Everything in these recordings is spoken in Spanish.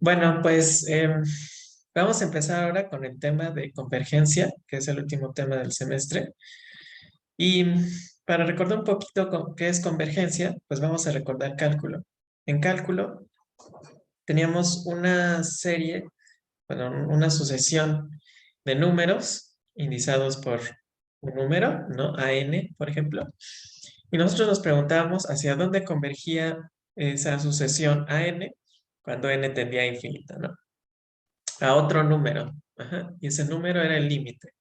Bueno, pues vamos a empezar ahora con el tema de convergencia, que es el último tema del semestre. Y para recordar un poquito qué es convergencia, pues vamos a recordar cálculo. En cálculo teníamos una serie, bueno, una sucesión de números indizados por un número, ¿no? AN, por ejemplo. Y nosotros nos preguntábamos hacia dónde convergía esa sucesión AN cuando n tendía a infinito, ¿no? A otro número. Ajá, y ese número era el límite.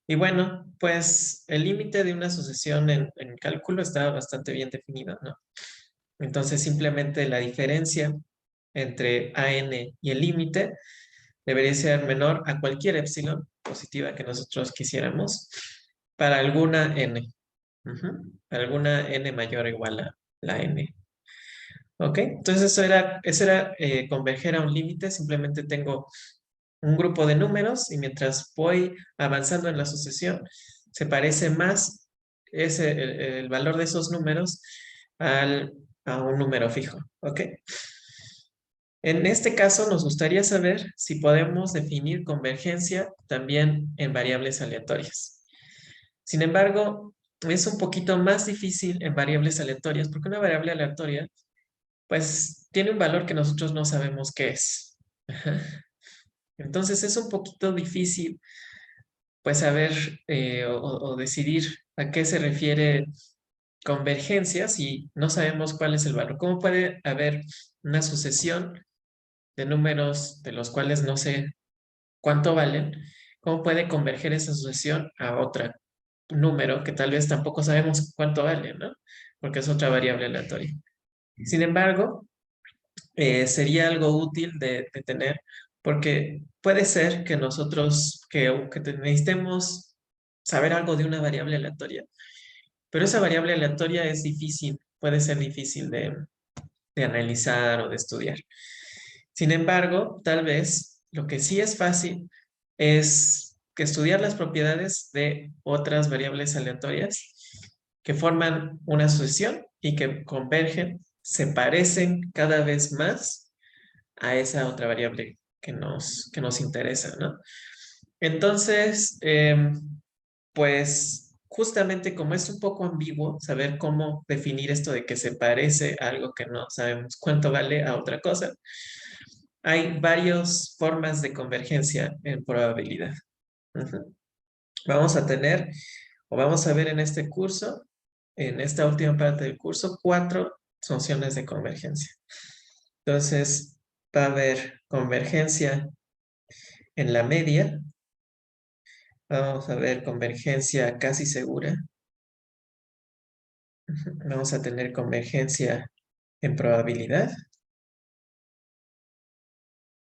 Y bueno, pues el límite de una sucesión en cálculo estaba bastante bien definido, ¿no? Entonces simplemente la diferencia entre AN y el límite debería ser menor a cualquier épsilon positiva que nosotros quisiéramos para alguna n. Para alguna n mayor o igual a la n. ¿Ok? Entonces eso era converger a un límite. Simplemente tengo un grupo de números y mientras voy avanzando en la sucesión, se parece más el valor de esos números a un número fijo. ¿Ok? En este caso, nos gustaría saber si podemos definir convergencia también en variables aleatorias. Sin embargo, es un poquito más difícil en variables aleatorias porque una variable aleatoria, pues, tiene un valor que nosotros no sabemos qué es. Entonces, es un poquito difícil pues saber o decidir a qué se refiere convergencia si no sabemos cuál es el valor. ¿Cómo puede haber una sucesión de números de los cuales no sé cuánto valen? ¿Cómo puede converger esa sucesión a otro número que tal vez tampoco sabemos cuánto vale, ¿no? Porque es otra variable aleatoria. Sin embargo, sería algo útil de tener porque puede ser que nosotros, que necesitemos saber algo de una variable aleatoria, pero esa variable aleatoria es difícil, puede ser difícil de analizar o de estudiar. Sin embargo, tal vez lo que sí es fácil es que estudiar las propiedades de otras variables aleatorias que forman una sucesión y que convergen, se parecen cada vez más a esa otra variable que nos interesa, ¿no? Entonces, pues justamente como es un poco ambiguo saber cómo definir esto de que se parece a algo que no sabemos cuánto vale a otra cosa, hay varias formas de convergencia en probabilidad. Ujú. Vamos a tener, o vamos a ver en este curso, en esta última parte del curso, 4 funciones de convergencia. Entonces, va a haber convergencia en la media, vamos a ver convergencia casi segura, vamos a tener convergencia en probabilidad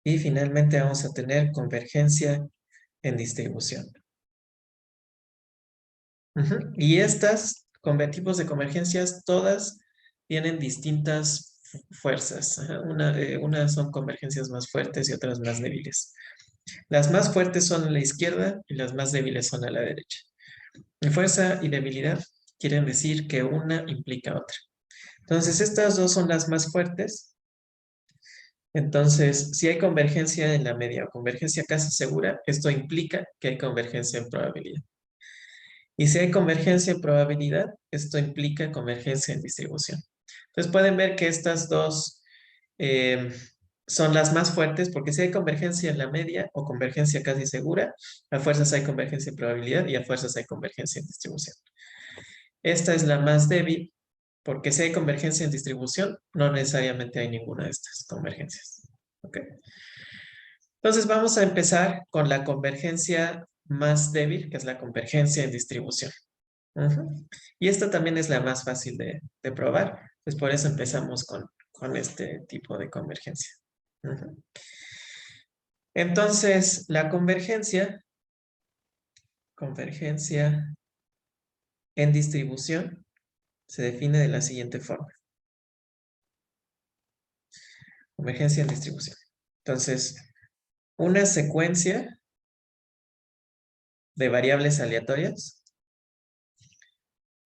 y finalmente vamos a tener convergencia en distribución. Y estas tipos de convergencias todas tienen distintas fuerzas. Unas son convergencias más fuertes y otras más débiles. Las más fuertes son a la izquierda y las más débiles son a la derecha. Y fuerza y debilidad quieren decir que una implica otra. Entonces, estas dos son las más fuertes. Entonces, si hay convergencia en la media o convergencia casi segura, esto implica que hay convergencia en probabilidad. Y si hay convergencia en probabilidad, esto implica convergencia en distribución. Entonces, pueden ver que estas dos eh, son las más fuertes porque si hay convergencia en la media o convergencia casi segura, a fuerzas hay convergencia en probabilidad y a fuerzas hay convergencia en distribución. Esta es la más débil porque si hay convergencia en distribución, no necesariamente hay ninguna de estas convergencias. ¿Ok? Entonces vamos a empezar con la convergencia más débil, que es la convergencia en distribución. Y esta también es la más fácil de probar. Pues por eso empezamos con este tipo de convergencia. Entonces, la convergencia en distribución, se define de la siguiente forma. Convergencia en distribución. Entonces, una secuencia de variables aleatorias,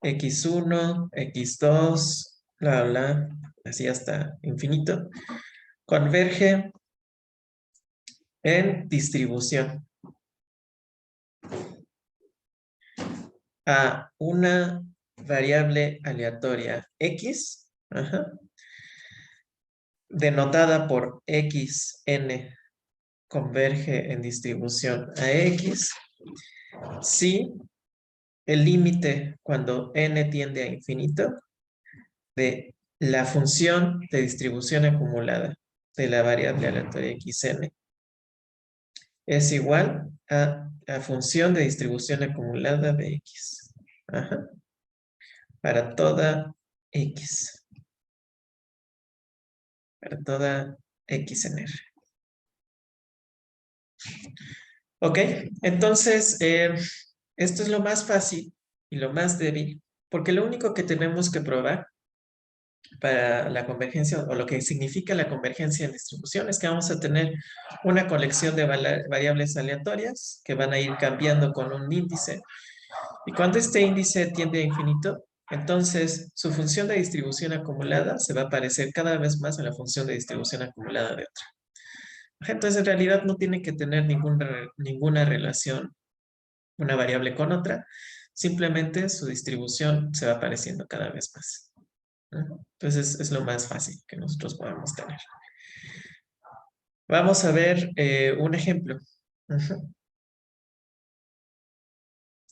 x1, x2, bla, bla, así hasta infinito, converge en distribución a una variable aleatoria x, denotada por xn, converge en distribución a x, si el límite cuando n tiende a infinito de la función de distribución acumulada de la variable aleatoria xn es igual a la función de distribución acumulada de x. Para toda x. Para toda x en R. Ok, entonces esto es lo más fácil y lo más débil, porque lo único que tenemos que probar para la convergencia o lo que significa la convergencia en distribución es que vamos a tener una colección de variables aleatorias que van a ir cambiando con un índice. Y cuando este índice tiende a infinito, entonces su función de distribución acumulada se va a parecer cada vez más a la función de distribución acumulada de otra. Entonces en realidad no tiene que tener ninguna relación una variable con otra, simplemente su distribución se va pareciendo cada vez más. Entonces es lo más fácil que nosotros podemos tener. Vamos a ver un ejemplo.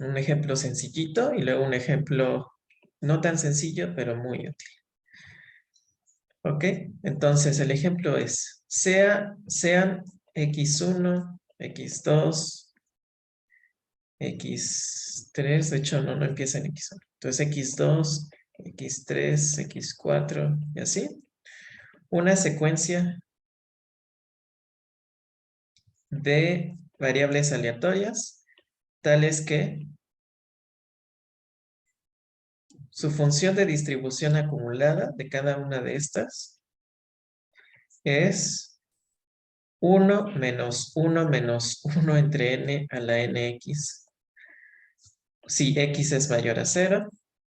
Un ejemplo sencillito y luego un ejemplo no tan sencillo, pero muy útil. ¿Ok? Entonces el ejemplo es, sean x1, x2, x3, de hecho no empieza en x1. Entonces x2, x3, x4 y así. Una secuencia de variables aleatorias, tales que su función de distribución acumulada de cada una de estas es 1 menos 1 menos 1 entre n a la nx, si x es mayor a 0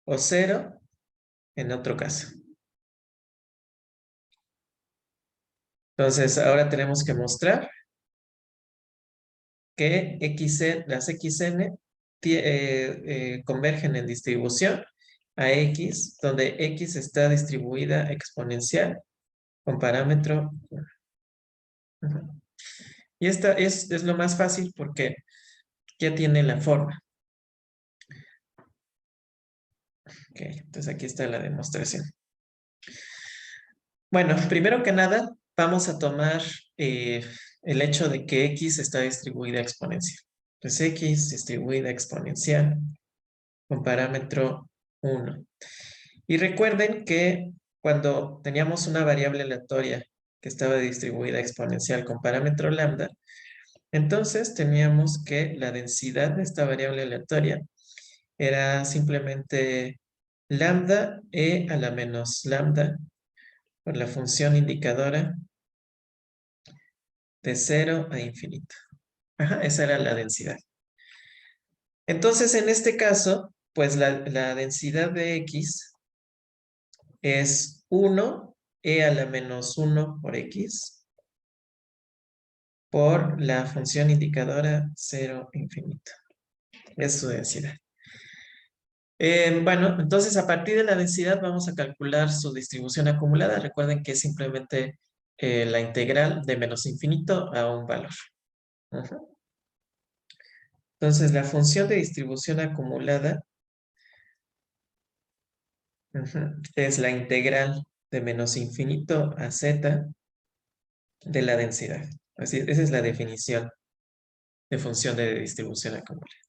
o 0 en otro caso. Entonces, ahora tenemos que mostrar que las xn convergen en distribución a x, donde x está distribuida exponencial con parámetro 1. Y esta es lo más fácil porque ya tiene la forma. Ok, entonces aquí está la demostración. Bueno, primero que nada, vamos a tomar el hecho de que x está distribuida exponencial. Entonces x distribuida exponencial con parámetro 1. Y recuerden que cuando teníamos una variable aleatoria que estaba distribuida exponencial con parámetro lambda, entonces teníamos que la densidad de esta variable aleatoria era simplemente lambda e a la menos lambda por la función indicadora de 0 a infinito. Esa era la densidad. Entonces, en este caso, pues la densidad de x es 1 e a la menos 1 por x por la función indicadora 0 infinito. Es su densidad. Bueno, entonces a partir de la densidad vamos a calcular su distribución acumulada. Recuerden que es simplemente la integral de menos infinito a un valor. Entonces la función de distribución acumulada es la integral de menos infinito a z de la densidad. Así, esa es la definición de función de distribución acumulada.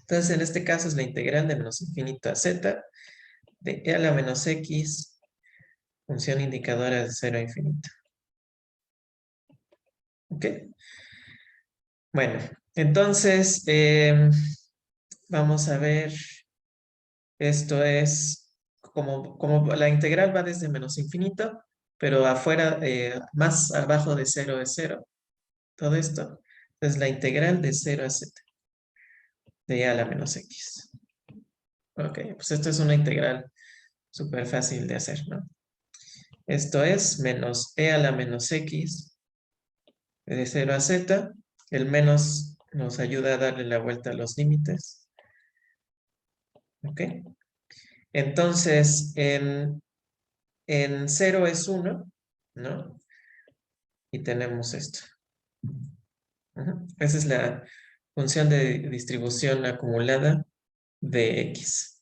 Entonces, en este caso es la integral de menos infinito a z de e a la menos x, función indicadora de 0 a infinito. ¿Ok? Bueno, entonces, vamos a ver, esto es, como la integral va desde menos infinito, pero afuera, más abajo de 0 es 0, todo esto. Entonces, la integral de 0 a z de e a la menos x. Ok, pues esto es una integral súper fácil de hacer, ¿no? Esto es menos e a la menos x de 0 a z. El menos nos ayuda a darle la vuelta a los límites. ¿Ok? Entonces, en 0 es 1, ¿no? Y tenemos esto. Esa es la función de distribución acumulada de x.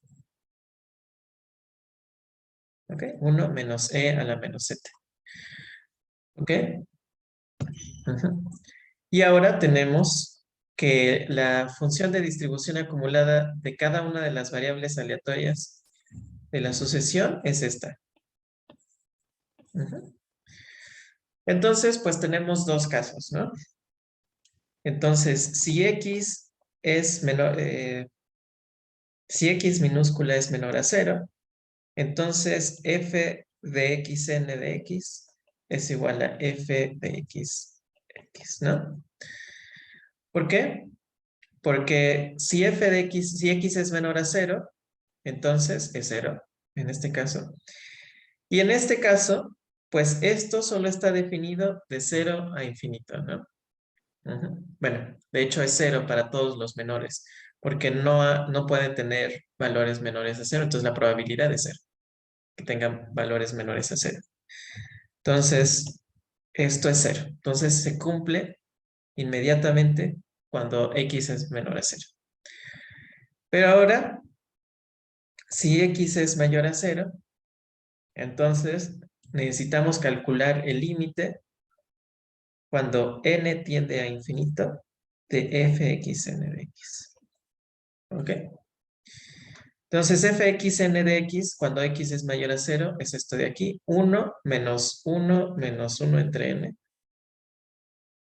¿Ok? 1 menos e a la menos z. ¿Ok? Y ahora tenemos que la función de distribución acumulada de cada una de las variables aleatorias de la sucesión es esta. Entonces, pues tenemos dos casos, ¿no? Entonces, si x es menor, si x minúscula es menor a 0, entonces f de xn de x es igual a f de x, ¿no? ¿Por qué? Porque si f de x, si x es menor a 0, entonces es 0, en este caso. Y en este caso, pues esto solo está definido de 0 a infinito, ¿no? Bueno, de hecho es 0 para todos los menores, porque no pueden tener valores menores a 0, entonces la probabilidad es 0, que tengan valores menores a 0. Entonces, esto es 0. Entonces se cumple inmediatamente cuando x es menor a 0. Pero ahora, si x es mayor a 0, entonces necesitamos calcular el límite cuando n tiende a infinito de fxn de x. ¿Ok? Entonces fxn de x, cuando x es mayor a 0, es esto de aquí. 1 menos 1 menos 1 entre n.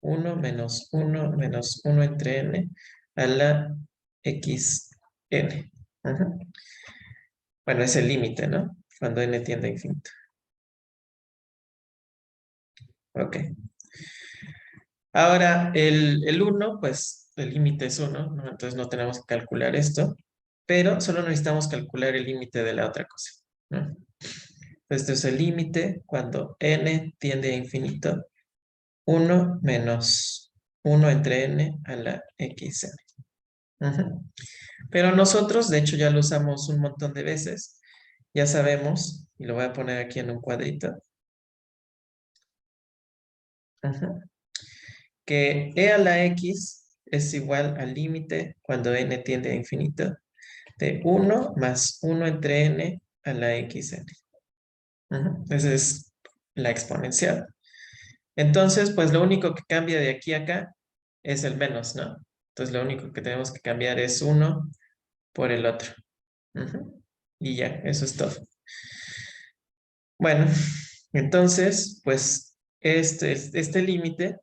1 menos 1 menos 1 entre n a la xn. Bueno, es el límite, ¿no? Cuando n tiende a infinito. Ok. Ahora, el 1, pues el límite es 1, ¿no? Entonces no tenemos que calcular esto, pero solo necesitamos calcular el límite de la otra cosa, ¿no? Este es el límite cuando n tiende a infinito, 1 menos 1 entre n a la xn. Pero nosotros, de hecho, ya lo usamos un montón de veces. Ya sabemos, y lo voy a poner aquí en un cuadrito, que e a la x es igual al límite cuando n tiende a infinito de 1 más 1 entre n a la xn. Esa es la exponencial. Entonces, pues lo único que cambia de aquí a acá es el menos, ¿no? Entonces, lo único que tenemos que cambiar es 1 por el otro. Y ya, eso es todo. Bueno, entonces, pues este límite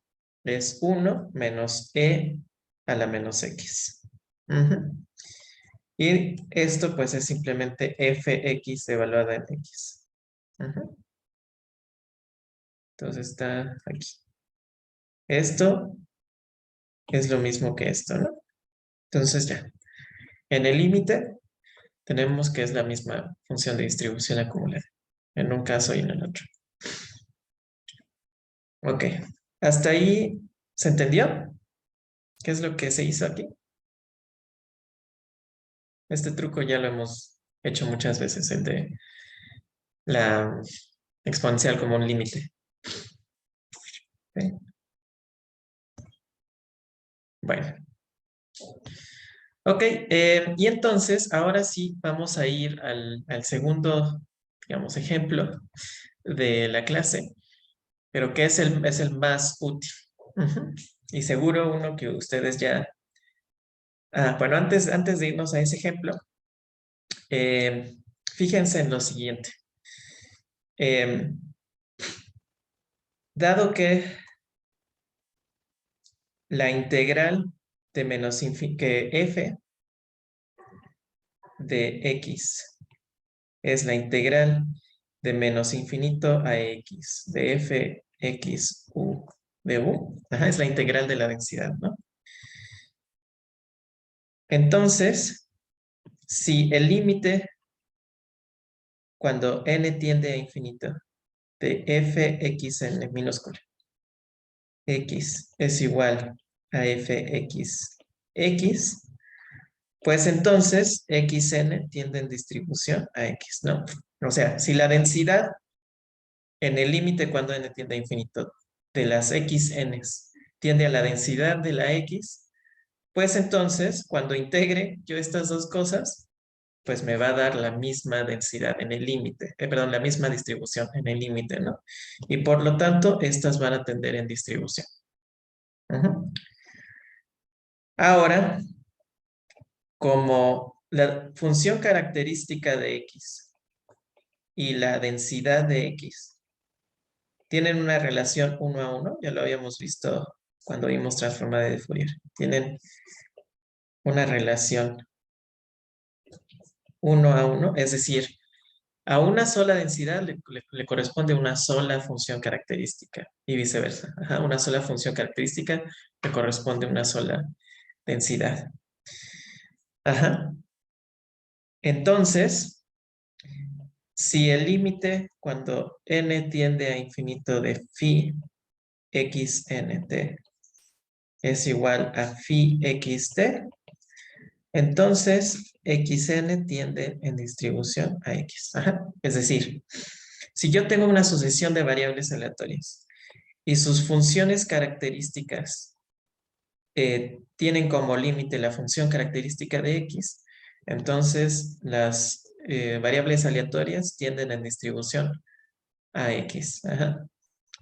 es 1 menos e a la menos x. Y esto pues es simplemente fx evaluada en x. Entonces está aquí. Esto es lo mismo que esto, ¿no? Entonces ya, en el límite tenemos que es la misma función de distribución acumulada, en un caso y en el otro. Ok, ¿hasta ahí se entendió? ¿Qué es lo que se hizo aquí? Este truco ya lo hemos hecho muchas veces, el de la exponencial como un límite. ¿Ok? Bueno, ok, y entonces ahora sí vamos a ir al segundo, digamos, ejemplo de la clase, pero que es el más útil. Y seguro uno que ustedes ya... bueno, antes de irnos a ese ejemplo, eh, fíjense en lo siguiente. Eh, dado que la integral de menos que f de x es la integral de menos infinito a x de f x u de u. Es la integral de la densidad, ¿no? Entonces, si el límite cuando n tiende a infinito de fxn minúscula. X es igual a fx. Pues entonces xn tiende en distribución a x, ¿no? O sea, si la densidad en el límite cuando n tiende a infinito de las xn tiende a la densidad de la x, pues entonces cuando integre yo estas dos cosas, pues me va a dar la misma densidad en el límite, perdón, la misma distribución en el límite, ¿no? Y por lo tanto, estas van a tender en distribución. Ujú. Ahora, como la función característica de x y la densidad de x tienen una relación 1 a 1, ya lo habíamos visto cuando vimos transformada de Fourier, tienen una relación 1 a 1, es decir, a una sola densidad le corresponde una sola función característica y viceversa. Ajá, una sola función característica le corresponde una sola densidad. Ajá. Entonces, si el límite cuando n tiende a infinito de phi xnt es igual a phi xt, entonces xn tiende en distribución a x. Ajá. Es decir, si yo tengo una sucesión de variables aleatorias y sus funciones características tienen como límite la función característica de x, entonces las variables aleatorias tienden en distribución a x. Ajá.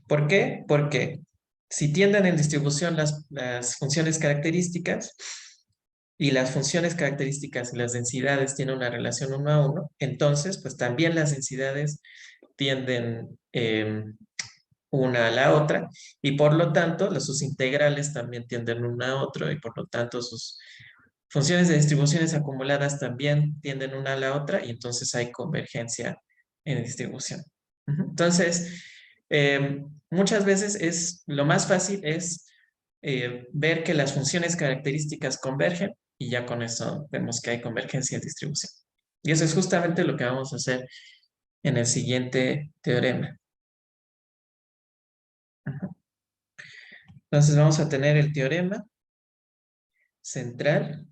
¿Por qué? Porque si tienden en distribución las funciones características y las funciones características y las densidades tienen una relación 1 a 1, entonces pues también las densidades tienden una a la otra y por lo tanto sus integrales también tienden una a otra y por lo tanto sus funciones de distribuciones acumuladas también tienden una a la otra y entonces hay convergencia en distribución. Entonces, muchas veces lo más fácil es ver que las funciones características convergen y ya con eso vemos que hay convergencia en distribución. Y eso es justamente lo que vamos a hacer en el siguiente teorema. Entonces vamos a tener el teorema central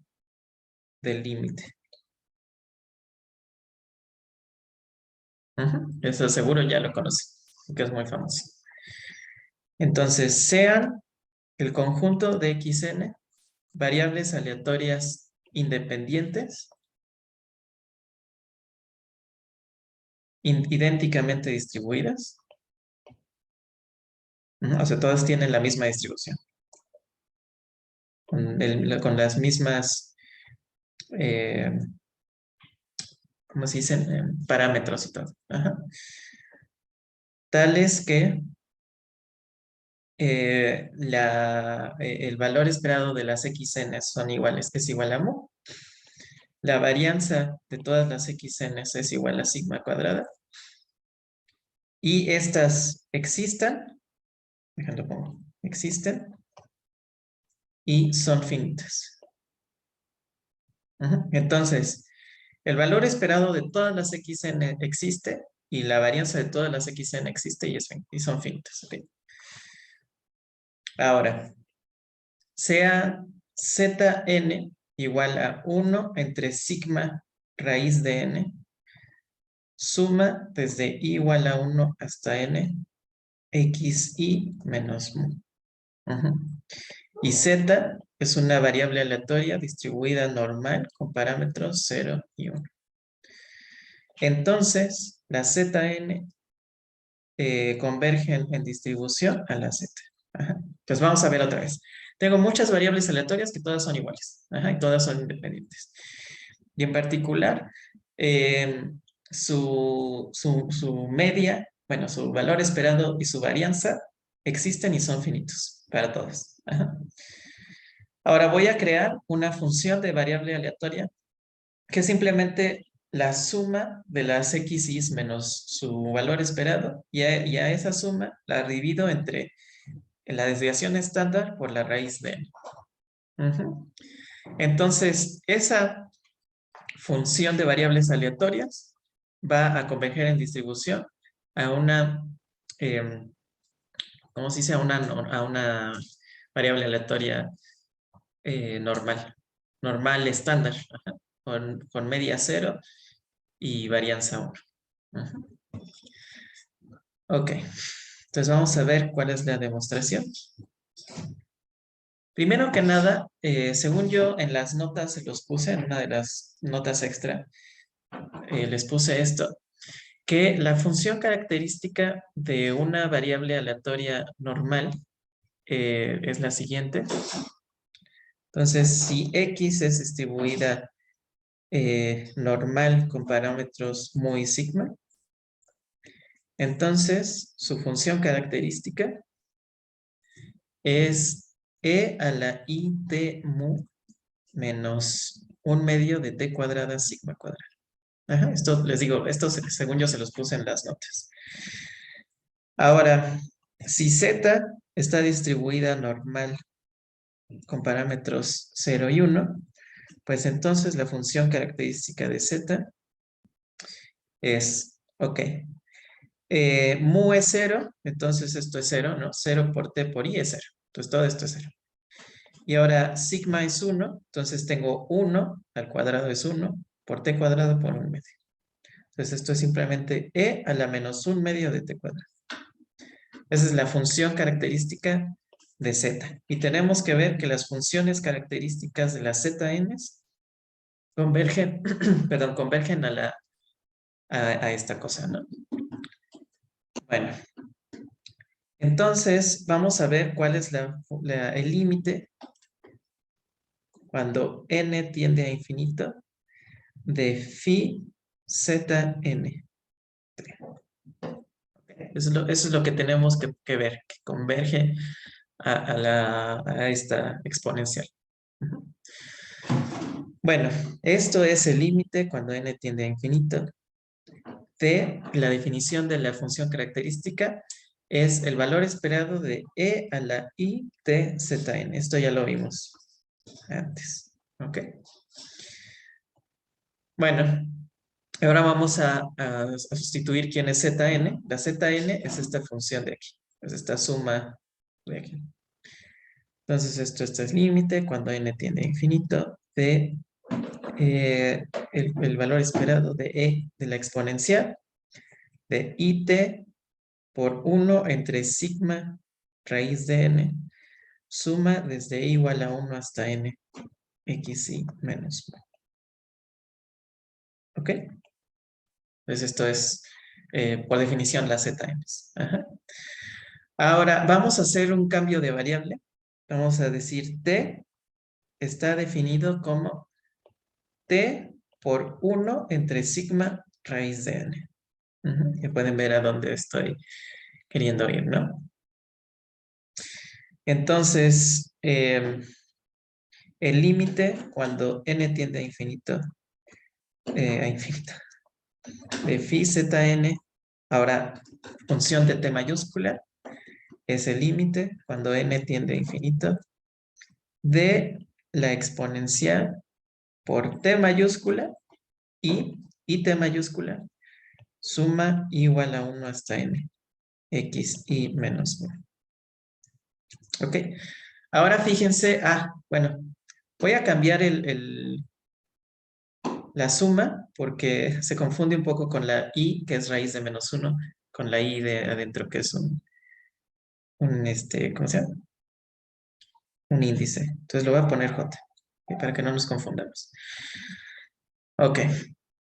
del límite. Eso seguro ya lo conocen, que es muy famoso. Entonces, sean el conjunto de xn variables aleatorias independientes, idénticamente distribuidas. O sea, todas tienen la misma distribución. Con las mismas, ¿cómo se dicen? Parámetros y todo. Ajá. Tales que el valor esperado de las xn son iguales, es igual a mu. La varianza de todas las xn es igual a sigma cuadrada. Y estas existen, déjalo pongo, existen y son finitas. Entonces, el valor esperado de todas las xn existe y la varianza de todas las xn existe y son finitas. ¿Okay? Ahora, sea zn igual a 1 entre sigma raíz de n, suma desde i igual a 1 hasta n, xi menos mu. Y z es una variable aleatoria distribuida normal con parámetros 0 y 1. Entonces, las zn convergen en distribución a la z. Pues vamos a ver otra vez. Tengo muchas variables aleatorias que todas son iguales. Y todas son independientes. Y en particular, su media, bueno, su valor esperado y su varianza existen y son finitos para todos. Ahora voy a crear una función de variable aleatoria que es simplemente la suma de las x's menos su valor esperado y a esa suma la divido entre la desviación estándar por la raíz de n. Entonces, esa función de variables aleatorias va a converger en distribución a una em, como si sea a una variable aleatoria normal, normal estándar, ajá, con media cero y varianza 1. Ajá. Ok, entonces vamos a ver cuál es la demostración. Primero que nada, según yo en las notas se los puse, en una de las notas extra, les puse esto, que la función característica de una variable aleatoria normal es la siguiente. Entonces, si X es distribuida normal con parámetros mu y sigma, entonces su función característica es e a la i de mu menos un medio de t cuadrada sigma cuadrada. Ajá, esto les digo, esto según yo se los puse en las notas. Ahora, si z está distribuida normal con parámetros 0 y 1, pues entonces la función característica de z es, ok, mu es 0, entonces esto es 0, ¿no? 0 por t por i es 0. Entonces todo esto es 0. Y ahora sigma es 1, entonces tengo 1 al cuadrado es 1 por t cuadrado por 1 medio. Entonces esto es simplemente e a la menos 1 medio de t cuadrado. Esa es la función característica de z. Y tenemos que ver que las funciones características de las zn convergen, perdón, convergen a esta cosa, ¿no? Bueno, entonces vamos a ver cuál es el límite cuando n tiende a infinito de phi zn. Eso es lo que tenemos que ver, que converge a esta exponencial. Ujú. Bueno, esto es el límite cuando n tiende a infinito de la definición de la función característica es el valor esperado de e a la i de zn. Esto ya lo vimos antes. ¿Ok? Bueno, ahora vamos a sustituir quién es zn. La zn es esta función de aquí. Es esta suma de aquí. Entonces esto es límite cuando n tiende a infinito de el valor esperado de e de la exponencial de it por 1 entre sigma raíz de n, suma desde i igual a 1 hasta n, xi menos 1. ¿Ok? Entonces esto es, por definición, las zn. Ajá. Ahora, vamos a hacer un cambio de variable. Vamos a decir t está definido como t por 1 entre sigma raíz de n. Ya pueden ver a dónde estoy queriendo ir, ¿no? Entonces, el límite cuando n tiende a infinito, de phi zn, ahora función de t mayúscula, es el límite cuando n tiende a infinito de la exponencial por t mayúscula y t mayúscula, suma igual a 1 hasta n, xi menos 1. ¿Ok? Ahora fíjense, bueno, voy a cambiar la suma porque se confunde un poco con la i, que es raíz de menos 1, con la i de adentro, que es ¿cómo se llama? Un índice. Entonces lo voy a poner j, para que no nos confundamos. Ok.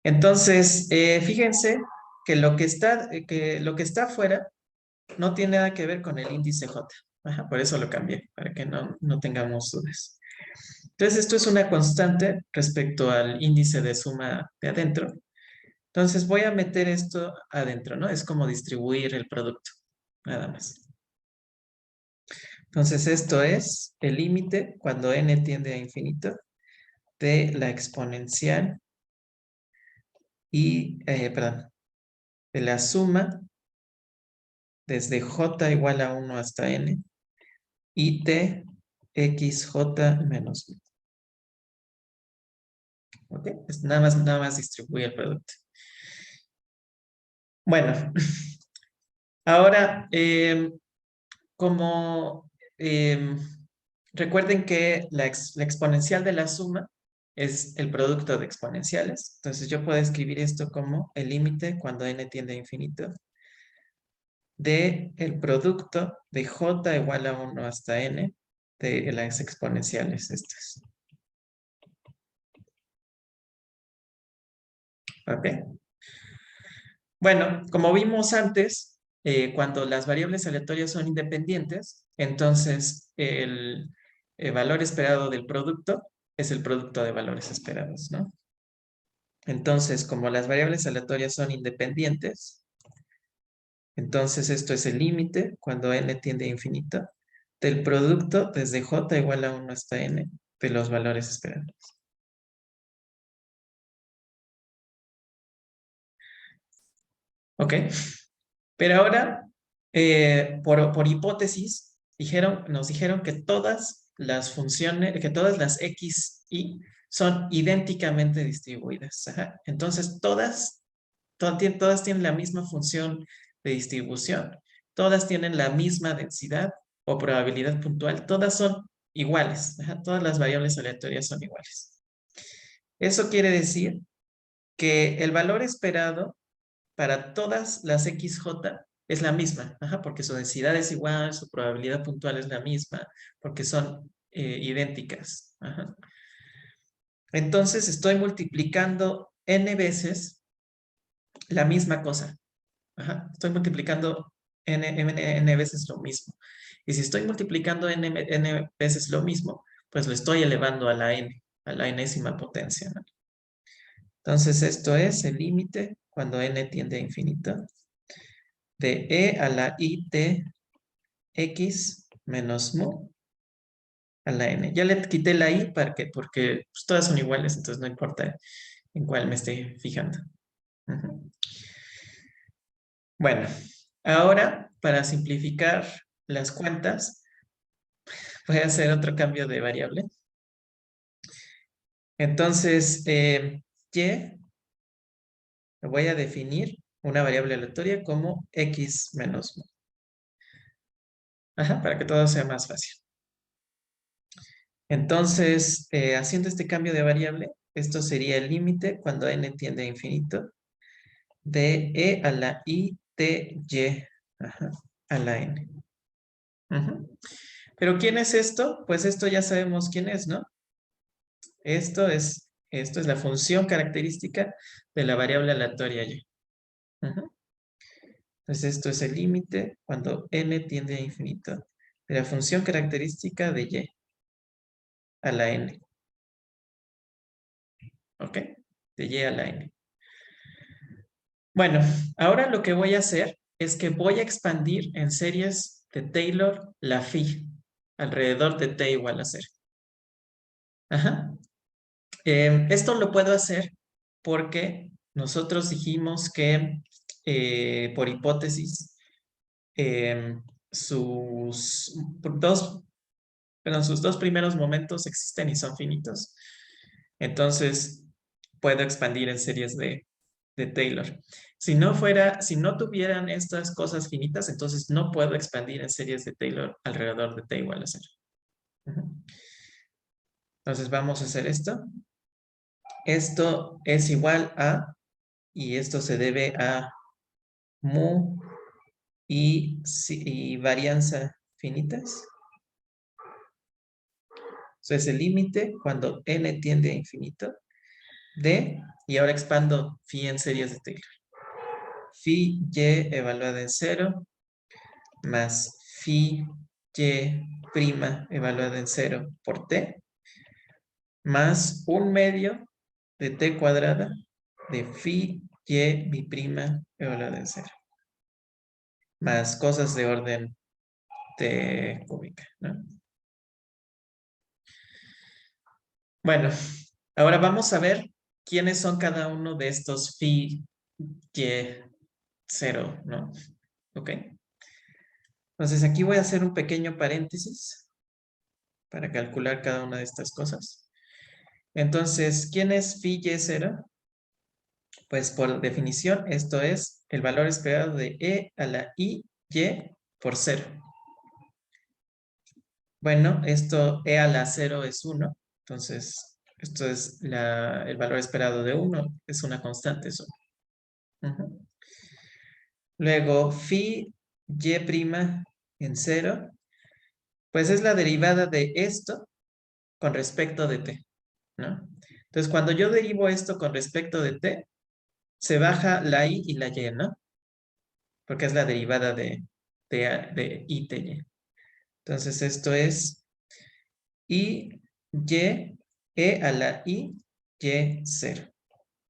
Entonces, fíjense que lo que está afuera no tiene nada que ver con el índice j. Ajá, por eso lo cambié, para que no tengamos dudas. Entonces, esto es una constante respecto al índice de suma de adentro. Entonces, voy a meter esto adentro, ¿no? Es como distribuir el producto, nada más. Entonces, esto es el límite cuando n tiende a infinito de la exponencial perdón, de la suma desde j igual a 1 hasta n y t xj menos 1. ¿Ok? Nada más distribuye el producto. Bueno, Ahora, como em, recuerden que la exponencial de la suma es el producto de exponenciales. Entonces yo puedo escribir esto como el límite cuando n tiende a infinito de el producto de j igual a 1 hasta n de las exponenciales estas. ¿Ok? Bueno, como vimos antes, cuando las variables aleatorias son independientes, entonces el valor esperado del producto es el producto de valores esperados, ¿no? Entonces, como las variables aleatorias son independientes, entonces esto es el límite cuando n tiende a infinito del producto desde j igual a 1 hasta n de los valores esperados. ¿Ok? Pero ahora, por hipótesis, nos dijeron que todas las funciones, que todas las x, y son idénticamente distribuidas. Ajá. Entonces, todas tienen la misma función de distribución, todas tienen la misma densidad o probabilidad puntual, todas son iguales. Ajá. Todas las variables aleatorias son iguales. Eso quiere decir que el valor esperado para todas las XJ es la misma, ajá, porque su densidad es igual, su probabilidad puntual es la misma, porque son idénticas. Ajá. Entonces estoy multiplicando n veces la misma cosa. Ajá. Estoy multiplicando n veces lo mismo. Y si estoy multiplicando n veces lo mismo, pues lo estoy elevando a la enésima potencia, ¿no? Entonces esto es el límite cuando n tiende a infinito de e a la i de x menos mu a la n. Ya le quité la i porque pues, todas son iguales, entonces no importa en cuál me esté fijando. Ujú. Bueno, ahora para simplificar las cuentas, voy a hacer otro cambio de variable. Entonces, y voy a definir una variable aleatoria como x menos mu. Ajá, para que todo sea más fácil. Entonces, haciendo este cambio de variable, esto sería el límite cuando n tiende a infinito de e a la i de y, ajá, a la n. Ujú. ¿Pero quién es esto? Pues esto ya sabemos quién es, ¿no? Esto es la función característica de la variable aleatoria y. Ujú. Entonces esto es el límite cuando n tiende a infinito de la función característica de y a la n. ¿Ok? De y a la n. Bueno, ahora lo que voy a hacer es que voy a expandir en series de Taylor la phi alrededor de t igual a 0. Ajá. Esto lo puedo hacer porque nosotros dijimos que por hipótesis eh, sus dos, sus dos primeros momentos existen y son finitos. Entonces puedo expandir en series de Taylor. Si no tuvieran estas cosas finitas, entonces no puedo expandir en series de Taylor alrededor de t igual a 0. Ujú. Entonces vamos a hacer esto. Esto es igual a, y esto se debe a mu y varianza finitas. Eso es el límite cuando n tiende a infinito de, y ahora expando phi en series de Taylor. Phi y evaluada en 0 más phi y prima evaluada en 0 por t más 1/2 de t cuadrada de phi y mi prima evaluada en 0 más cosas de orden t cúbica, ¿no? Bueno, ahora vamos a ver quiénes son cada uno de estos phi y 0, ¿no? ¿Ok? Entonces aquí voy a hacer un pequeño paréntesis para calcular cada una de estas cosas. Entonces, ¿quién es phi y 0? Pues por definición, esto es el valor esperado de e a la i y por 0. Bueno, esto e a la 0 es 1. Entonces, esto es el valor esperado de 1. Es una constante, eso. Ujú. Luego, phi y' en 0, pues es la derivada de esto con respecto de t, ¿no? Entonces, cuando yo derivo esto con respecto de t, se baja la i y la y, ¿no? Porque es la derivada de i de y. Entonces, esto es i, y, e a la i, y, 0.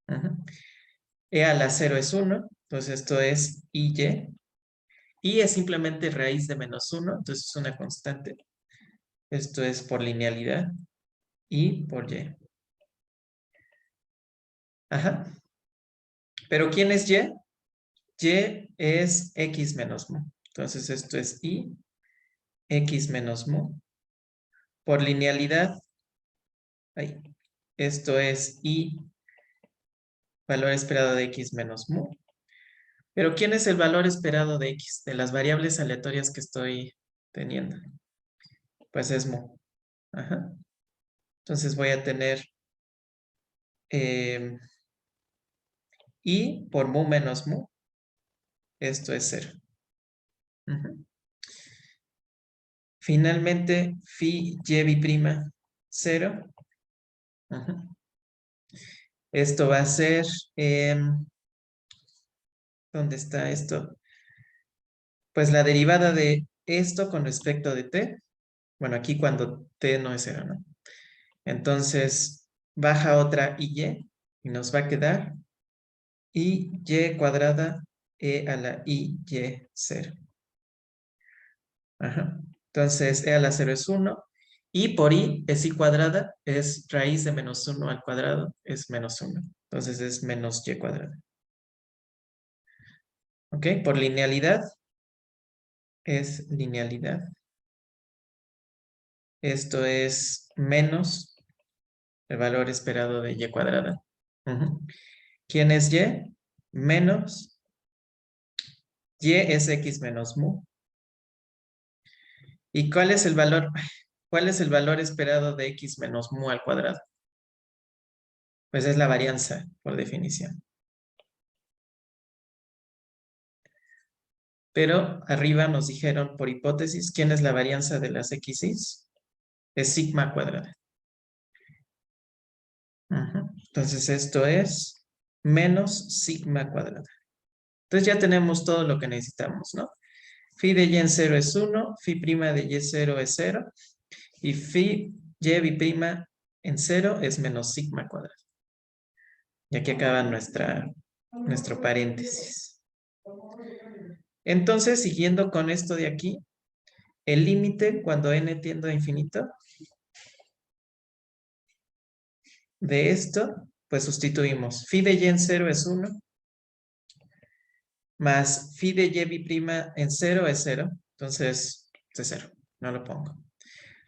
Ujú. E a la 0 es 1, entonces esto es i, y. I es simplemente raíz de menos 1, entonces es una constante. Esto es por linealidad. I por y. Ajá. ¿Pero quién es y? Y es x menos mu. Entonces esto es i, x menos mu. Por linealidad, ahí. Esto es i, valor esperado de x menos mu. Pero ¿quién es el valor esperado de x? De las variables aleatorias que estoy teniendo. Pues es mu. Ajá. Entonces voy a tener i por mu menos mu. Esto es 0. Ujú. Finalmente, phi y prima 0. Ujú. Esto va a ser, ¿dónde está esto? Pues la derivada de esto con respecto de t. Bueno, aquí cuando t no es 0, ¿no? Entonces, baja otra y nos va a quedar y cuadrada e a la y 0. Ajá. Entonces, e a la 0 es 1. Y por i es i cuadrada, es raíz de menos 1 al cuadrado, es menos 1. Entonces es menos y cuadrada. ¿Ok? Por linealidad, es linealidad. Esto es menos el valor esperado de y cuadrada. Ujú. ¿Quién es y? Menos y es x menos mu. ¿Y cuál es el valor? ¿Cuál es el valor esperado de x menos mu al cuadrado? Pues es la varianza, por definición. Pero arriba nos dijeron, por hipótesis, ¿quién es la varianza de las x's? Es sigma cuadrada. Ujú. Entonces esto es menos sigma cuadrada. Entonces ya tenemos todo lo que necesitamos, ¿no? Phi de y en 0 es 1, phi prima de y 0 es 0, y phi y prima en 0 es menos sigma cuadrada. Y aquí acaba nuestro paréntesis. Entonces, siguiendo con esto de aquí, el límite cuando n tiende a infinito de esto, pues sustituimos. Phi de y en 0 es 1, más phi de y prima en 0 es 0. Entonces, es 0, no lo pongo.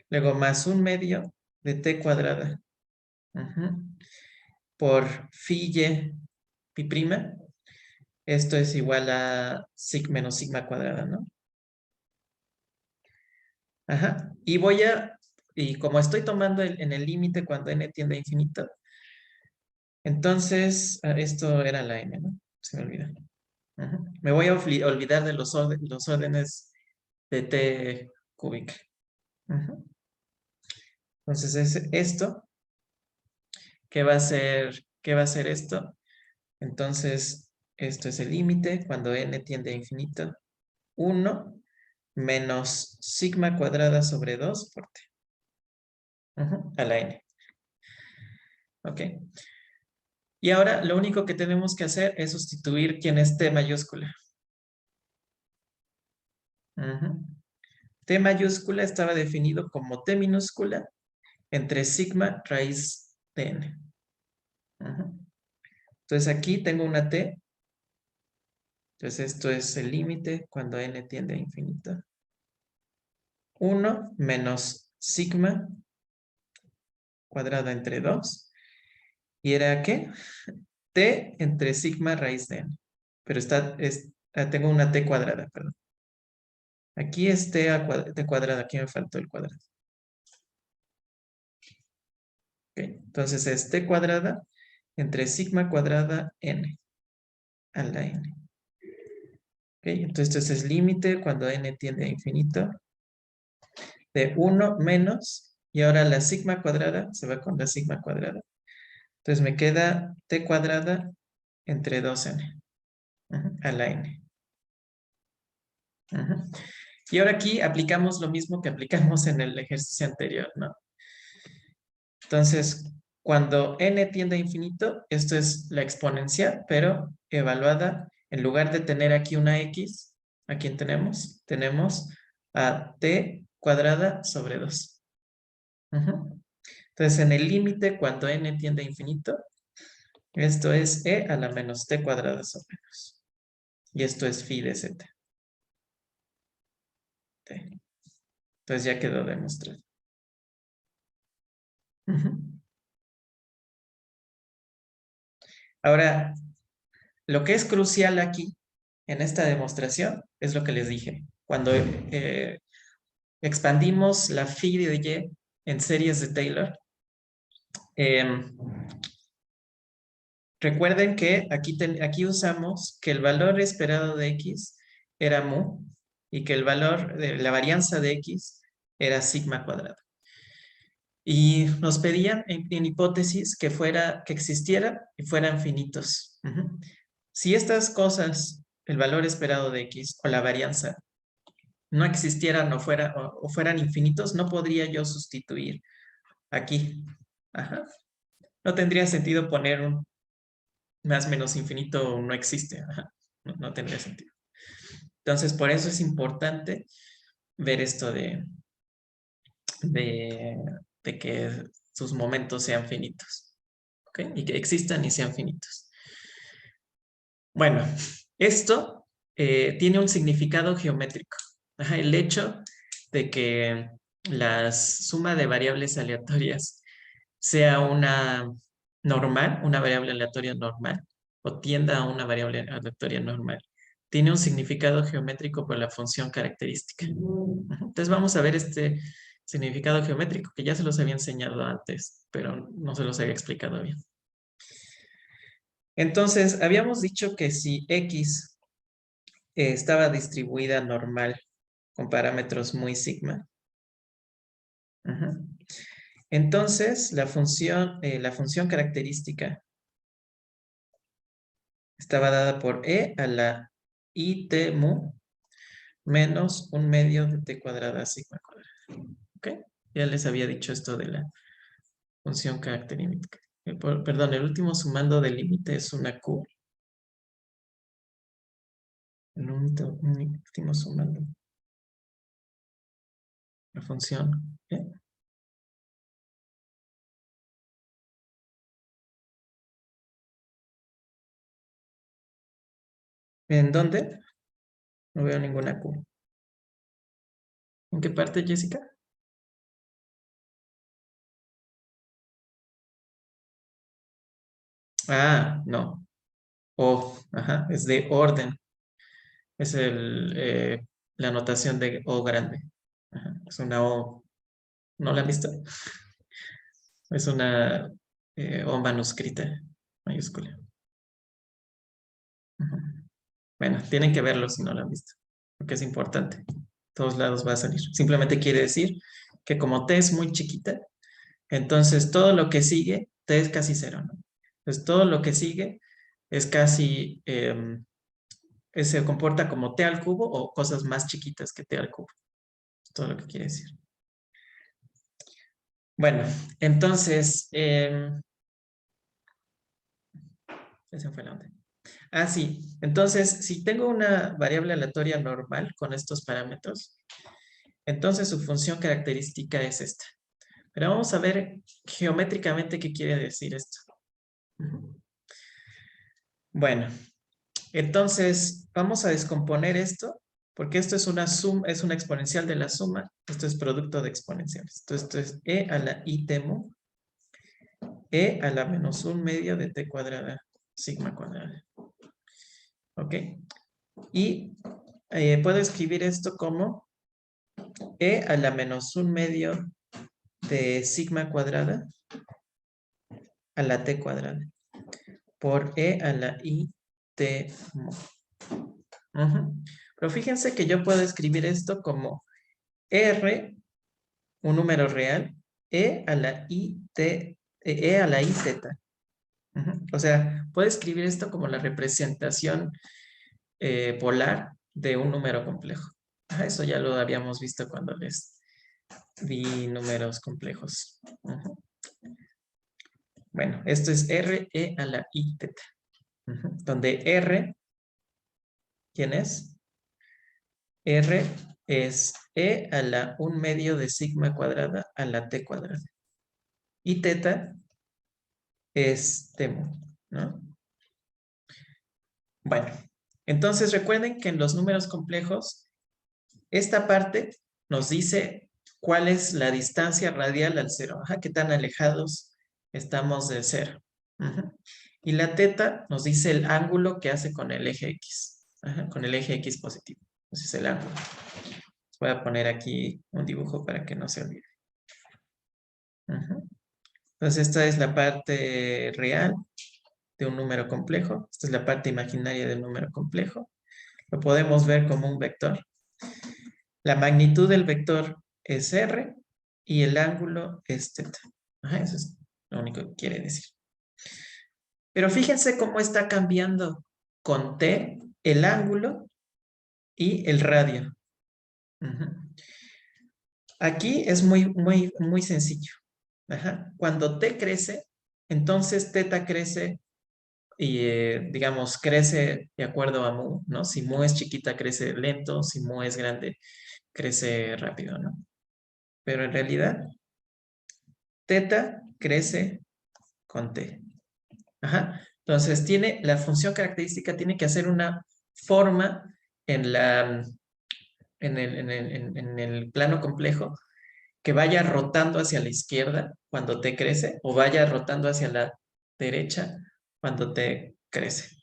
Luego, más un medio de t cuadrada. Ujú. Por phi y pi prima. Esto es igual a menos sigma cuadrada, ¿no? Ajá. Y como estoy tomando en el límite cuando n tiende a infinito, entonces, esto era la n, ¿no? Se me olvida. Ajá. Me voy a olvidar de los órdenes de t cúbica. Ajá. Entonces, es esto. ¿Qué va a ser esto? Entonces, esto es el límite cuando n tiende a infinito. 1 menos sigma cuadrada sobre 2 por t. A la n. Ok. Y ahora lo único que tenemos que hacer es sustituir quién es t mayúscula. T mayúscula estaba definido como t minúscula entre sigma raíz de n. Entonces aquí tengo una t. Entonces esto es el límite cuando n tiende a infinito. 1 menos sigma cuadrada entre 2. ¿Y era qué? T entre sigma raíz de n. Pero tengo una t cuadrada, perdón. Aquí es t de cuadrada, aquí me faltó el cuadrado. Okay. Entonces es t cuadrada entre sigma cuadrada n a la n. Okay. Entonces este es límite cuando n tiende a infinito de 1 menos, y ahora la sigma cuadrada se va con la sigma cuadrada. Entonces me queda t cuadrada entre 2n a la n. Y ahora aquí aplicamos lo mismo que aplicamos en el ejercicio anterior, ¿no? Entonces, cuando n tiende a infinito, esto es la exponencial, pero evaluada, en lugar de tener aquí una x, ¿a quién tenemos? Tenemos a t cuadrada sobre 2. Entonces, en el límite, cuando n tiende a infinito, esto es e a la menos t cuadrada sobre 2. Y esto es phi de z. Entonces ya quedó demostrado. Ahora, lo que es crucial aquí, en esta demostración, es lo que les dije. Cuando expandimos la phi de y en series de Taylor, recuerden que aquí usamos que el valor esperado de x era mu y que el valor de la varianza de x era sigma cuadrada. Y nos pedían en hipótesis que existiera y fueran finitos. Si estas cosas, el valor esperado de x o la varianza, no existieran o fueran infinitos, no podría yo sustituir aquí. Ajá. No tendría sentido poner un más menos infinito, no existe. Ajá. No tendría sentido. Entonces, por eso es importante ver esto de, de que sus momentos sean finitos. ¿Ok? Y que existan y sean finitos. Bueno, esto tiene un significado geométrico. Ajá, el hecho de que la suma de variables aleatorias sea una normal, una variable aleatoria normal, o tienda a una variable aleatoria normal, tiene un significado geométrico por la función característica. Entonces vamos a ver este significado geométrico, que ya se los había enseñado antes, pero no se los había explicado bien. Entonces, habíamos dicho que si x estaba distribuida normal con parámetros muy sigma, entonces la función característica estaba dada por e a la i t mu menos un medio de t cuadrada sigma cuadrada. ¿Ok? Ya les había dicho esto de la función característica. Perdón, el último sumando del límite es una q. El último sumando. La función. ¿Eh? ¿En dónde? No veo ninguna q. ¿En qué parte, Jessica? Ah, no. O, ajá, es de orden. Es la notación de O grande. Ajá, es una O. ¿No la han visto? Es una O manuscrita, mayúscula. Ujú. Bueno, tienen que verlo si no lo han visto, porque es importante. Todos lados va a salir. Simplemente quiere decir que como T es muy chiquita, entonces todo lo que sigue, T es casi cero, ¿no? Entonces todo lo que sigue es casi, se comporta como T al cubo o cosas más chiquitas que T al cubo. Es todo lo que quiere decir. Bueno, entonces, esa fue la onda. Ah, sí. Entonces, si tengo una variable aleatoria normal con estos parámetros, entonces su función característica es esta. Pero vamos a ver geométricamente qué quiere decir esto. Bueno, entonces vamos a descomponer esto, porque esto es una suma, es una exponencial de la suma, esto es producto de exponenciales. Entonces, esto es e a la i temu, e a la menos un medio de t cuadrada sigma cuadrada. ¿Ok? Y puedo escribir esto como e a la menos 1/2 de sigma cuadrada a la t cuadrada por e a la i t mo. Pero fíjense que yo puedo escribir esto como r, un número real, e a la i t, e a la i zeta. O sea, puedo escribir esto como la representación polar de un número complejo. Eso ya lo habíamos visto cuando les di números complejos. Bueno, esto es r e a la i teta. Donde r, ¿quién es? R es e a la 1/2 de sigma cuadrada a la t cuadrada. Y teta es temo, ¿no? Bueno, entonces recuerden que en los números complejos, esta parte nos dice cuál es la distancia radial al cero. Qué tan alejados estamos del cero. Y la teta nos dice el ángulo que hace con el eje X. Con el eje X positivo. Ese es el ángulo. Voy a poner aquí un dibujo para que no se olvide. Entonces esta es la parte real de un número complejo. Esta es la parte imaginaria del número complejo. Lo podemos ver como un vector. La magnitud del vector es r y el ángulo es teta. Eso es lo único que quiere decir. Pero fíjense cómo está cambiando con t el ángulo y el radio. Aquí es muy sencillo. Cuando t crece, entonces teta crece y, digamos, crece de acuerdo a mu, ¿no? Si mu es chiquita, crece lento. Si mu es grande, crece rápido, ¿no? Pero en realidad, teta crece con t. Entonces, la función característica tiene que hacer una forma en el plano complejo que vaya rotando hacia la izquierda cuando t crece o vaya rotando hacia la derecha cuando t crece,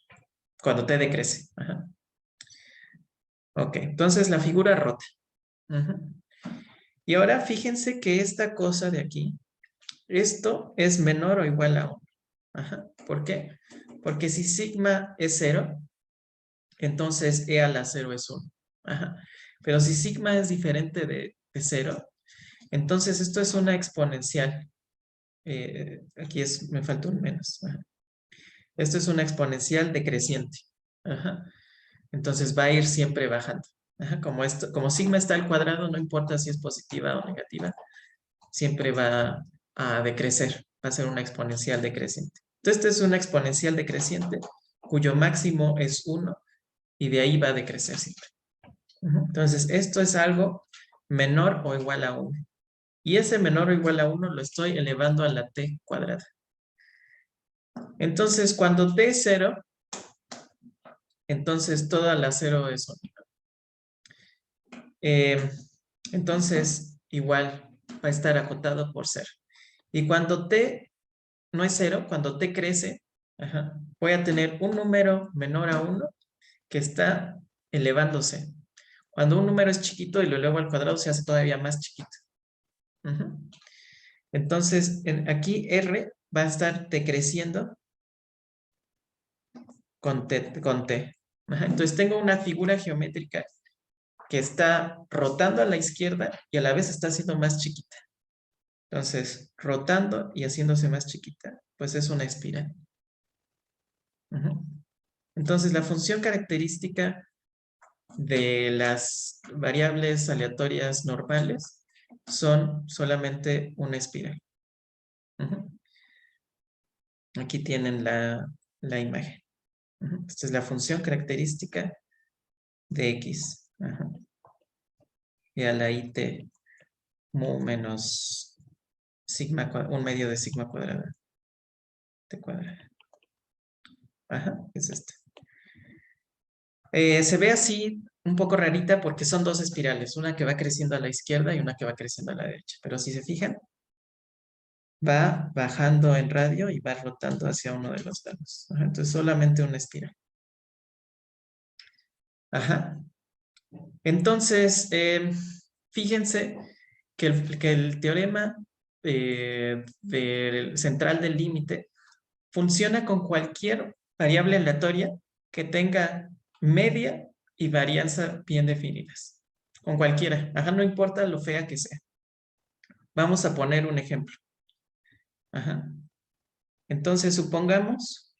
cuando t decrece. Ok, entonces la figura rota. Y ahora fíjense que esta cosa de aquí, esto es menor o igual a 1. ¿Por qué? Porque si sigma es 0, entonces e a la 0 es 1. Pero si sigma es diferente de 0, entonces esto es una exponencial. Aquí me falta un menos. Esto es una exponencial decreciente. Entonces va a ir siempre bajando. Como sigma está al cuadrado, no importa si es positiva o negativa, siempre va a decrecer. Va a ser una exponencial decreciente. Entonces, esta es una exponencial decreciente cuyo máximo es 1 y de ahí va a decrecer siempre. Entonces, esto es algo menor o igual a 1. Y ese menor o igual a 1 lo estoy elevando a la t cuadrada. Entonces, cuando t es 0, entonces toda la 0 es 1. Entonces, igual va a estar acotado por 0. Y cuando t no es 0, cuando t crece, voy a tener un número menor a 1 que está elevándose. Cuando un número es chiquito y lo elevo al cuadrado, se hace todavía más chiquito. Entonces, aquí r va a estar decreciendo con t. Entonces, tengo una figura geométrica que está rotando a la izquierda y a la vez está haciendo más chiquita. Entonces, rotando y haciéndose más chiquita, pues es una espiral. Entonces, la función característica de las variables aleatorias normales son solamente una espiral. Aquí tienen la imagen. Esta es la función característica de x. Y a la it mu menos sigma, 1/2 de sigma cuadrada. T cuadrada. Es esta. Se ve así un poco rarita porque son dos espirales, una que va creciendo a la izquierda y una que va creciendo a la derecha. Pero si se fijan, va bajando en radio y va rotando hacia uno de los lados. Entonces solamente una espiral. Entonces, fíjense que el teorema central del límite funciona con cualquier variable aleatoria que tenga media y varianza bien definidas. Con cualquiera. Ajá, no importa lo fea que sea. Vamos a poner un ejemplo. Ajá. Entonces, supongamos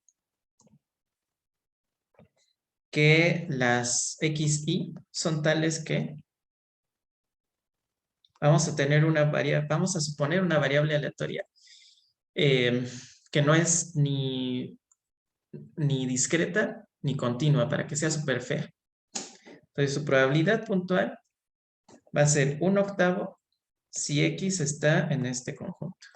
que las xy son tales que vamos a tener vamos a suponer una variable aleatoria que no es ni discreta ni continua para que sea súper fea. Entonces, su probabilidad puntual va a ser 1/8 si x está en este conjunto.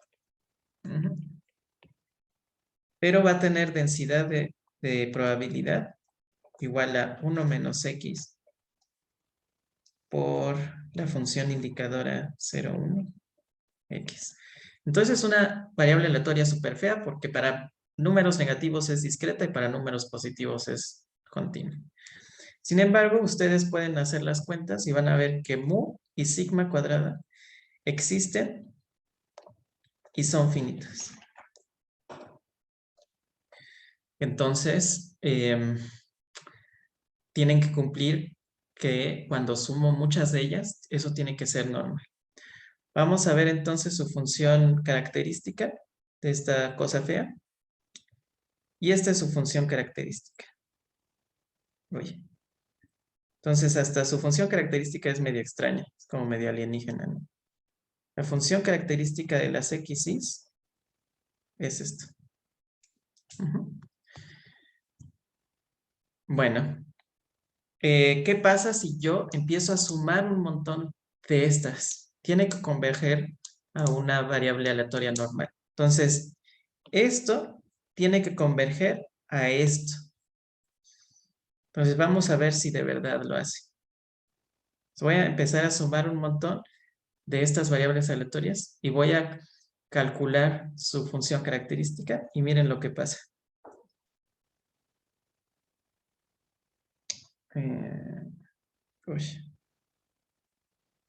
Pero va a tener densidad de probabilidad igual a 1 menos x por la función indicadora 0,1x. Entonces es una variable aleatoria súper fea porque para números negativos es discreta y para números positivos es continua. Sin embargo, ustedes pueden hacer las cuentas y van a ver que mu y sigma cuadrada existen y son finitas. Entonces, tienen que cumplir que cuando sumo muchas de ellas, eso tiene que ser normal. Vamos a ver entonces su función característica de esta cosa fea. Y esta es su función característica. Oye. Entonces, hasta su función característica es medio extraña, es como medio alienígena, ¿no? La función característica de las xy's es esto. Bueno, ¿qué pasa si yo empiezo a sumar un montón de estas? Tiene que converger a una variable aleatoria normal. Entonces, esto tiene que converger a esto. Entonces, vamos a ver si de verdad lo hace. Voy a empezar a sumar un montón de estas variables aleatorias y voy a calcular su función característica y miren lo que pasa.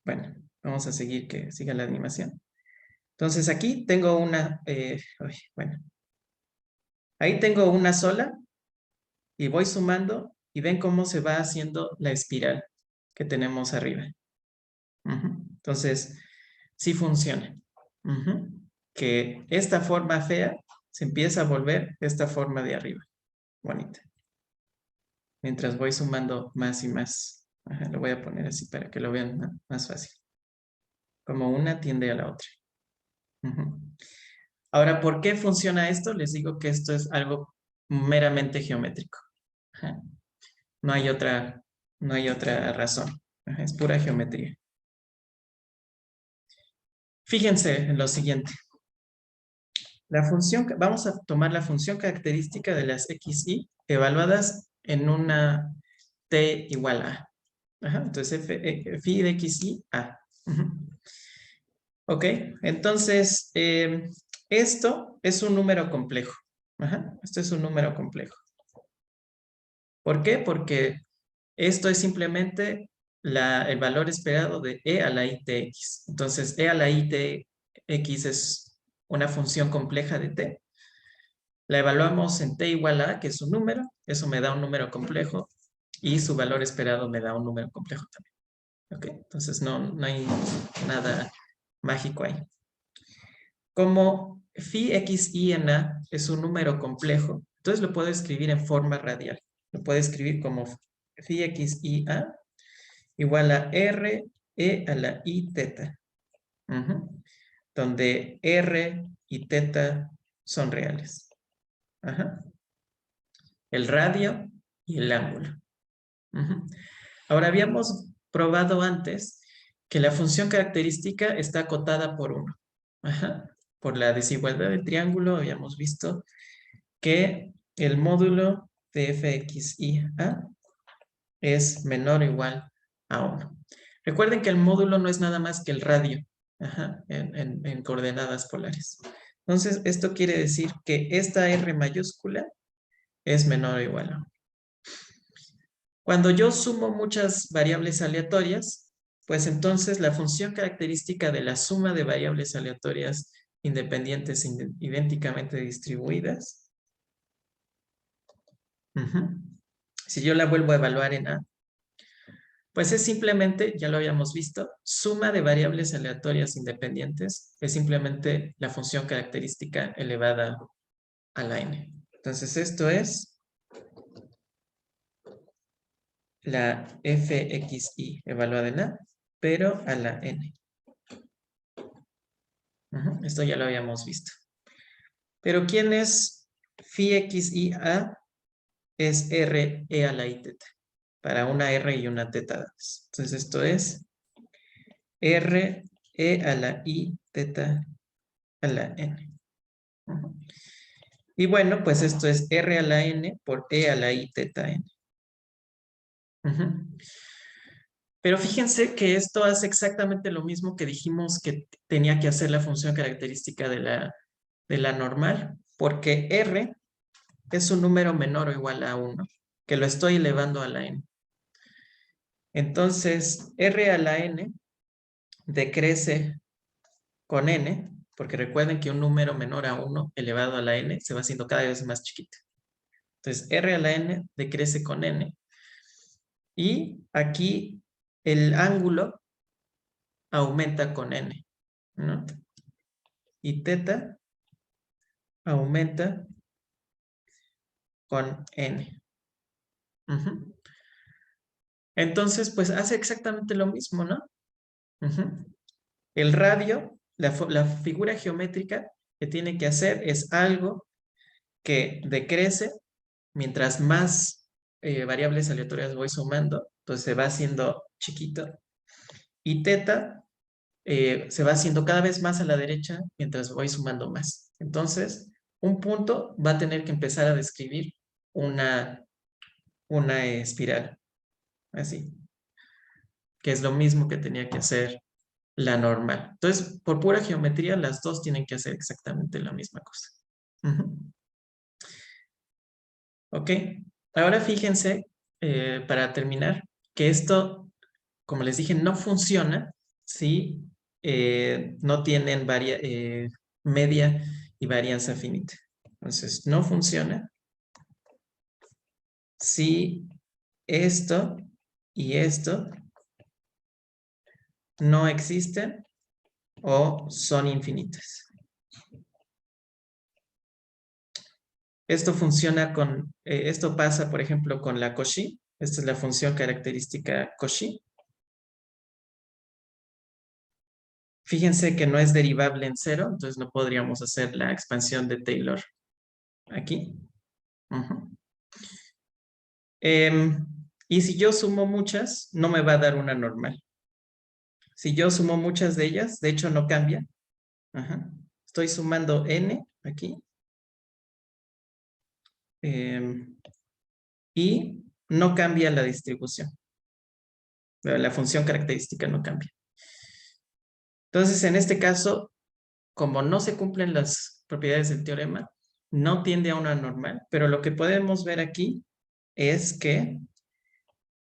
Bueno, vamos a seguir que siga la animación. Entonces aquí tengo una, bueno, ahí tengo una sola y voy sumando y ven cómo se va haciendo la espiral que tenemos arriba. Entonces, sí funciona. Que esta forma fea se empieza a volver esta forma de arriba. Bonita. Mientras voy sumando más y más. Lo voy a poner así para que lo vean más fácil. Como una tiende a la otra. Ahora, ¿por qué funciona esto? Les digo que esto es algo meramente geométrico. No hay otra razón. Es pura geometría. Fíjense en lo siguiente. Vamos a tomar la función característica de las xy evaluadas en una t igual a. Entonces, phi de xy a. Ok, entonces, esto es un número complejo. Esto es un número complejo. ¿Por qué? Porque esto es simplemente el valor esperado de e a la i tx. Entonces, e a la i tx es una función compleja de t. La evaluamos en t igual a, que es un número. Eso me da un número complejo. Y su valor esperado me da un número complejo también. Ok, entonces no hay nada mágico ahí. Como phi xy en a es un número complejo, entonces lo puedo escribir en forma radial. Lo puedo escribir como phi xy a igual a r e a la i teta. Donde r y teta son reales. El radio y el ángulo. Ahora habíamos probado antes que la función característica está acotada por 1. Por la desigualdad del triángulo habíamos visto que el módulo de fxy a es menor o igual a 1. Recuerden que el módulo no es nada más que el radio en coordenadas polares. Entonces, esto quiere decir que esta r mayúscula es menor o igual a 1. Cuando yo sumo muchas variables aleatorias, pues entonces la función característica de la suma de variables aleatorias independientes idénticamente distribuidas, si yo la vuelvo a evaluar en A, pues es simplemente, ya lo habíamos visto, suma de variables aleatorias independientes es simplemente la función característica elevada a la n. Entonces esto es la fxi evaluada en A, pero a la n. Esto ya lo habíamos visto. Pero ¿quién es phi x i a? Es r e a la i teta, para una r y una teta. Entonces esto es r e a la i teta a la n. Y bueno, pues esto es r a la n por e a la i teta n. Pero fíjense que esto hace exactamente lo mismo que dijimos que tenía que hacer la función característica de la normal, porque r es un número menor o igual a 1, que lo estoy elevando a la n. Entonces, r a la n decrece con n, porque recuerden que un número menor a 1 elevado a la n se va haciendo cada vez más chiquito. Entonces, r a la n decrece con n. Y aquí el ángulo aumenta con n, ¿no? Y teta aumenta con n. Entonces, pues hace exactamente lo mismo, ¿no? El radio, la figura geométrica que tiene que hacer es algo que decrece mientras más variables aleatorias voy sumando, entonces se va haciendo chiquito. Y teta se va haciendo cada vez más a la derecha mientras voy sumando más. Entonces, un punto va a tener que empezar a describir una espiral, así, que es lo mismo que tenía que hacer la normal. Entonces, por pura geometría, las dos tienen que hacer exactamente la misma cosa. Ok, ahora fíjense, para terminar, que esto, como les dije, no funciona si no tienen media y varianza finita. Entonces, no funciona si esto y esto no existen o son infinitas. Esto funciona esto pasa, por ejemplo, con la Cauchy. Esta es la función característica Cauchy. Fíjense que no es derivable en cero, entonces no podríamos hacer la expansión de Taylor aquí. Y si yo sumo muchas, no me va a dar una normal. Si yo sumo muchas de ellas, de hecho no cambia. Estoy sumando n aquí. Y no cambia la distribución. La función característica no cambia. Entonces, en este caso, como no se cumplen las propiedades del teorema, no tiende a una normal, pero lo que podemos ver aquí es que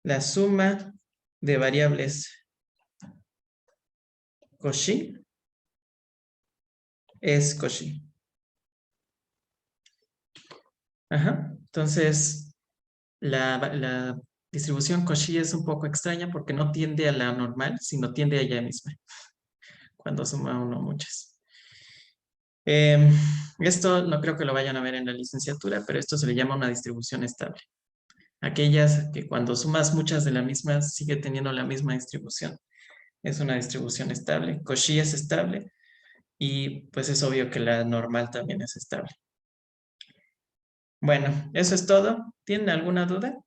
la suma de variables Cauchy es Cauchy. Entonces, la distribución Cauchy es un poco extraña porque no tiende a la normal, sino tiende a ella misma, cuando suma uno muchas. Esto no creo que lo vayan a ver en la licenciatura, pero esto se le llama una distribución estable. Aquellas que cuando sumas muchas de la misma sigue teniendo la misma distribución. Es una distribución estable. Cauchy es estable y pues es obvio que la normal también es estable. Bueno, eso es todo. ¿Tienen alguna duda?